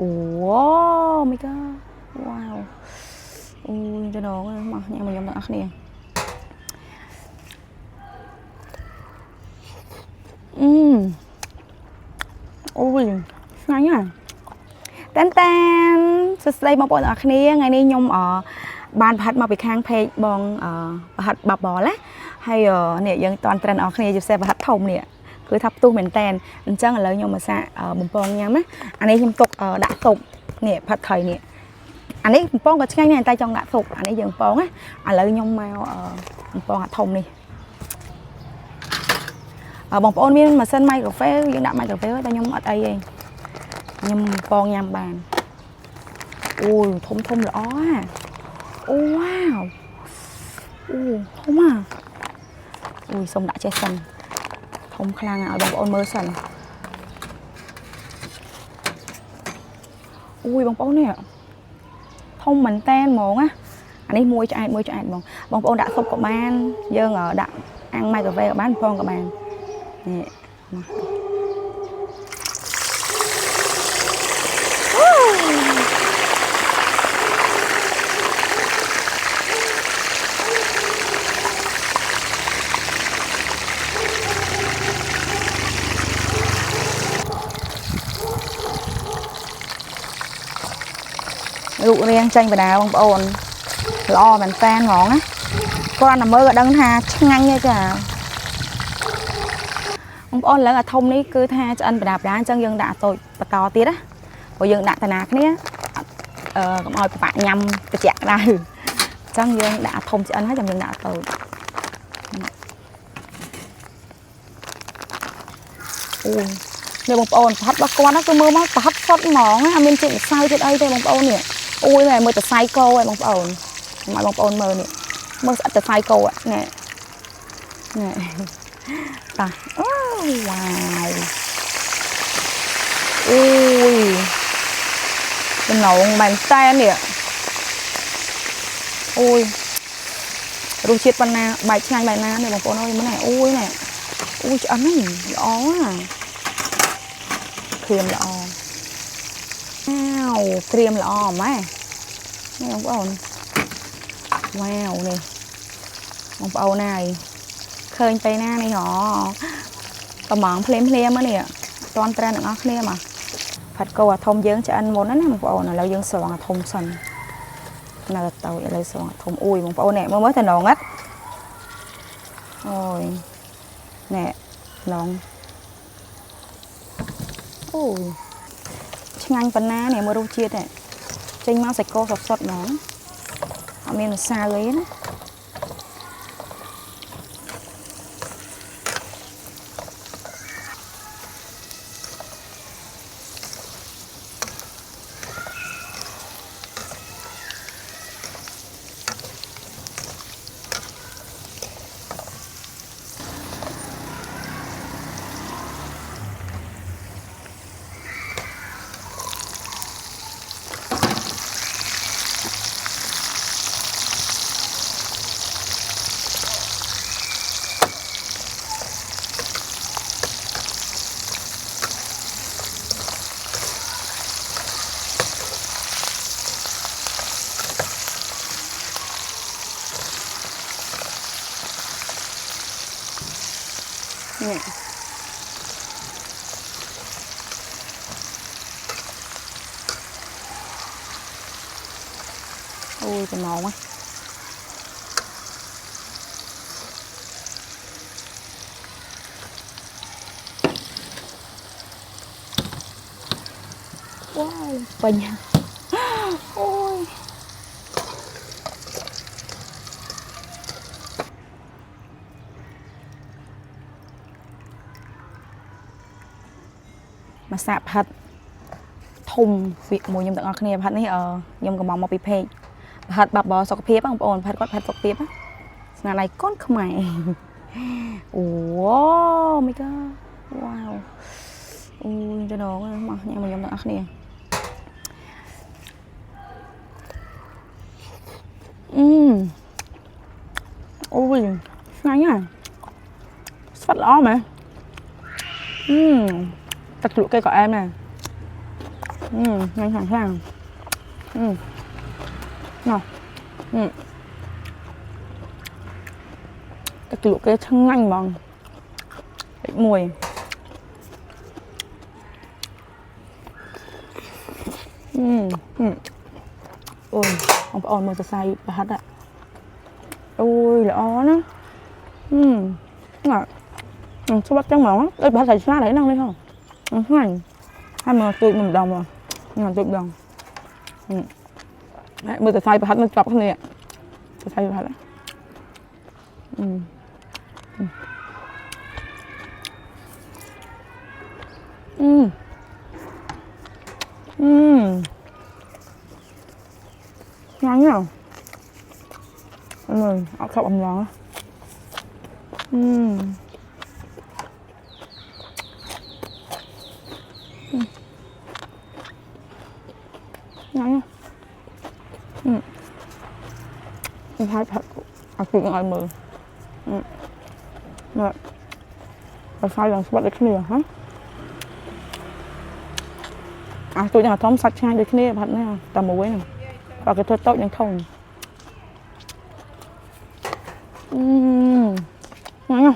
Wow, my god. Wow. Ui, cho đồ mà nhà mình dùng nè. Ui, ngon nha. Tan tan. Đâyបងប្អូនអរគ្នាថ្ងៃនេះខ្ញុំបានប្រហិតមកពីខាងពេកបងប្រហិតបបរណាហើយនេះយើងតន់ត្រេនអរគ្នាជាពិសេសប្រហិតធំនេះគឺថាផ្ទុះមែនតែនអញ្ចឹងឥឡូវខ្ញុំមកសាកបំពងញ៉ាំណាអានេះខ្ញុំទុកដាក់ស៊ុបនេះផាត់ថៃនេះអានេះបំពងក៏ឆ្ងាញ់ដែរតែចង់ដាក់ស៊ុបអានេះយើងបំពងណាឥឡូវខ្ញុំមកបំពងអាធំនេះបងប្អូនមានម៉ាស៊ីនម៉ៃក្រូហ្វេយើងដាក់ម៉ៃក្រូហ្វេតែខ្ញុំអត់អីទេខ្ញុំបំពងញ៉ាំបានអូយធំធំល្អហ่ะអូវ៉ាវអូធំอ่ะអូយសុំដាក់ចេះសិនធំខ្លាំងឲ្យបងប្អូនមើលសិនអូយបងប្អូននេះធំមែនតែនហ្មងណាអានេះមួយឆ្អែតបងប្អូនដាក់ស៊ុបក៏បានយើងដាក់អាំងម៉ៃក្រូវេក៏បានបំពងក៏បាននេះរូបរាងចាញ់បដាបងប្អូនល្អមែនតែនហ្មងណាគ្រាន់តែមើលក៏ដឹងថាឆ្ងាញ់ទេចាបងប្អូនឥឡូវអាធំនេះគឺថាឆ្អិនបដាអញ្ចឹងយើងដាក់តូចបន្តទៀតណាព្រោះយើងដាក់តាណាគ្នាកុំឲ្យពិបាកញ៉ាំត្រជាក់ក្ដៅអញ្ចឹងយើងដាក់អាធំឆ្អិនហើយចាំយើងដាក់តូចអូនេះបងប្អូនប្រហិតរបស់គាត់ហ្នឹងគឺមើលមកប្រហិតសុទ្ធហ្មងណាអត់មានជាតិម្សៅជាតិអីទេបងប្អូននេះអូយមើលតែសាយគោឯងបងប្អូនមកបងប្អូនមើលនេះមើលស្អិតតែសាយគោនេះតាអូវ៉ាវអូយចំណងមែនតែននេះអូយរសជាតិប៉ុណ្ណាបែកឆ្ងាញ់បែបណានេះបងប្អូនអើយមើលនេះអូយនេះអូយឆ្អិនហ្នឹងល្អណាក្រៀមល្អក្រៀមល្អម៉ែនេះបងប្អូនវ៉ាវនេះបងប្អូនហើយឃើញពេលណានេះហ៎កំងភ្លាមហ្នឹងនេះតន់ត្រែនទាំងអស់គ្នាមកផាត់គោអាធំយើងឆ្អិនមុនណាបងប្អូនឥឡូវយើងស្រង់អាធំសិននៅទៅឥឡូវស្រង់អាធំអូយបងប្អូននេះមើលទៅណងឥតអូយនេះឡងអូយឆ្ងាញ់ប៉ុណ្ណានេះមើលរសជាតិទេចេញមកសាច់គោសុទ្ធហ្មងអត់មានម្សៅអីណានេះអូយចំណងណាវ៉ាវពេញអូយមកសាកផាត់ធំវាមួយខ្ញុំទាំងអស់គ្នាផាត់នេះខ្ញុំកំងមកពីពេកផាត់បាប់បសុខភាពបងប្អូនផាត់គាត់ផាត់សុខភាពស្នាដៃកូនខ្មែរអូ my god វ៉ាវអូយទៅដល់មកញ៉ាំខ្ញុំទាំងអស់គ្នាអូយឆ្ងាញ់ណាស់ស្វិតល្អមែនទឹកជ្រក់គេក៏អែមដែរ nhanh thẳng thẳng nào cái kiểu cái chân nhanh bằng cái mùi ôi ông phải on mơ tờ say bà hát ạ ôi là ó nó ngọt số bắt trong món ơi bà thầy xa đấy năng đi không hành hai mà tụi mình đồng rồi mà tụi đồng đấy mơ tờ say bà hát nó chọc cái này ạ tờ say bà hát đấy ngon nhỉ rồi ốc sọc ẩm gió ngon nhỉ hai thật ốc sọc ngồi mờ rồi và sao lần bắt được cái này hả tôi nhà thóm sạch ngay được cái này bạn này tầm một nè và cái thớt tốtยังthông ngon nhỉ